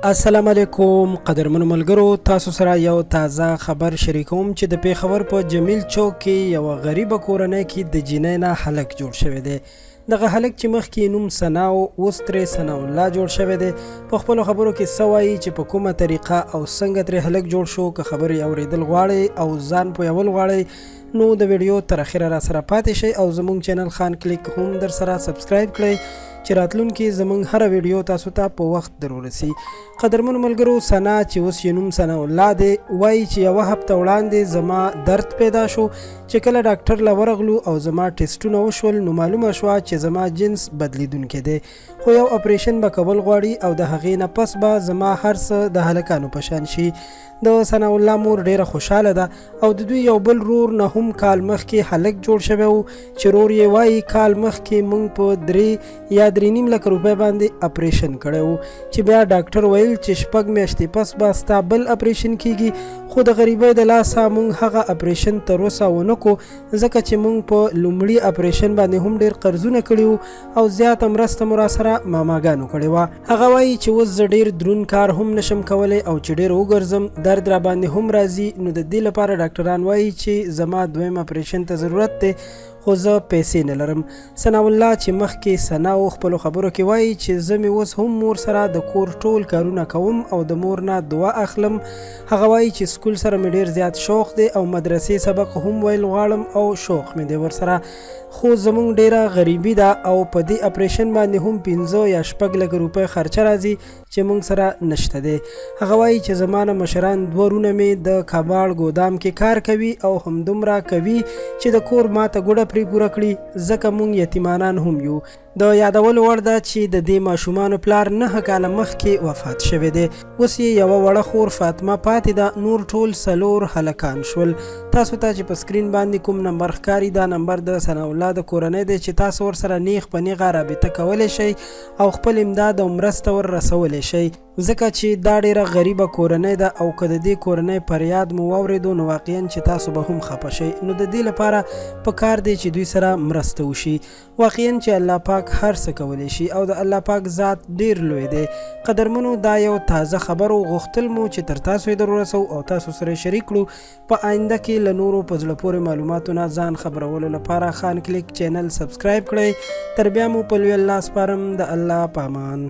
السلام علیکم قدرمنو ملګرو، تاسو سره یو تازه خبر شریکوم چې د پیښور په جمیل چوک کې یو غریبه کورنۍ کې د جینۍ نه هلک جوړ شوی دی. دغه هلک چې مخکې نوم ثنا و، اوس ترې ثنا الله جوړ شوی دی. په خپلو خبرو کې څه وایي چې په کومه طریقه او څنګه ترې هلک جوړ شو. که خبرې اوریدل غواړئ او ځان پوهول غواړئ نو د ویډیو تر اخره را سره پاتې شئ او زموږ چینل خان کلیک هم در سره سبسکرایب کړئ چې راتلونکي زموږ هره ویډیو تاسو ته په وخت در ورسي. قدرمنو ملګرو، ثنا چې اوس یې نوم ثنا الله دی وایي چې یوه هفته وړاندې زما درد پیدا شو چې کله ډاکټر له ورغلو او زما ټیسټونه وشول نو معلومه شوه چې زما جنس بدلیدونکی دی، خو یو اپریشن به کول غواړي او د هغې نه پس به زما هر څه د هلکانو په شان شي. د ثنا الله مور ډیره خوشحاله ده او د دوی یو بل رور نه هم کال مخکې هلک جوړ شوی و چې رور یې وایي کال مخکې موږ په 3 یا 3.5 لک روپۍ باندې اپریشن کړی و چې بیا ډاکټر ویل چې 6 میاشتې پس به ستا بل اپریشن کیږي، خو د غریبۍ د لاسه موږ هغه اپریشن تر اوسه ونه کو ځکه چې موږ په لومړي اپریشن باندې هم ډیر قرضونه کړي وو او زیاته مرسته مو راسره ماماګانو کړې وه. هغه وایي چې اوس زه ډیر دروند کار هم نشم کولی او چې ډیر وګرځم درد را باندې هم راځي، نو د دې لپاره ډاکټران وایي چې زما دویم اپریشن ته ضرورت دی خو زه پیسې نه لرم. ثنا الله چې مخکې ثنا و خپلو خبرو کې وایي چې زه مې اوس هم مور سره د کور ټول کارونه کوم او د مور نه دعا اخلم. هغه وایي چې سکول سره مې ډیر زیات شوق دی او مدرسې سبق هم ویل غواړم او شوق مې دی ورسره، خو زمونږ ډیره غریبي ده او په دې اپریشن باندې هم 15 یا 6 لک روپۍ خرچه راځي چې موږ سره نشته دی. هغه وایي چې زما نه مشران 2 ورونه مې د کباړ ګودام کې کار کوي او همدومره کوي چې د کور ماته ګوډه پرې پوره کړي ځکه موږ یتیمانان هم یو. د یادولو وړ ده چې د دې ماشومانو پلار 9 کاله مخکې وفات شوی دی. اوس یې یوه وړه خور فاطمه پاتې ده، نور ټول 4 هلکان شول. تاسو ته چې په سکرین باندې کوم نمبر ښکاري دا نمبر د ثنا الله د کورنۍ دی چې تاسو ورسره نیغ په نیغه رابطه کولی شئ او خپل امداد او مرسته ور رسولی شئ ځکه چې دا ډیره غریبه کورنۍ ده او که د دې کورنۍ فریاد مو واورېدو نو واقعا چې تاسو به هم خفه شئ. نو د دې لپاره پکار دی چې دوی سره مرسته وشي. واقعا چې الله پاک هر څه کولی شي او د الله پاک ذات ډیر لوی دی. قدرمنو، دا یو تازه خبر و، غوښتل مو چې تر تاسو یې در ورسو او تاسو سره شریک کړو. په آینده کې له نورو په زړه پورې معلوماتو نه ځان خبرولو لپاره خان کلیک چینل سبسکرایب کړئ. تر بیا مو په لوی الله سپارم. د الله په امان.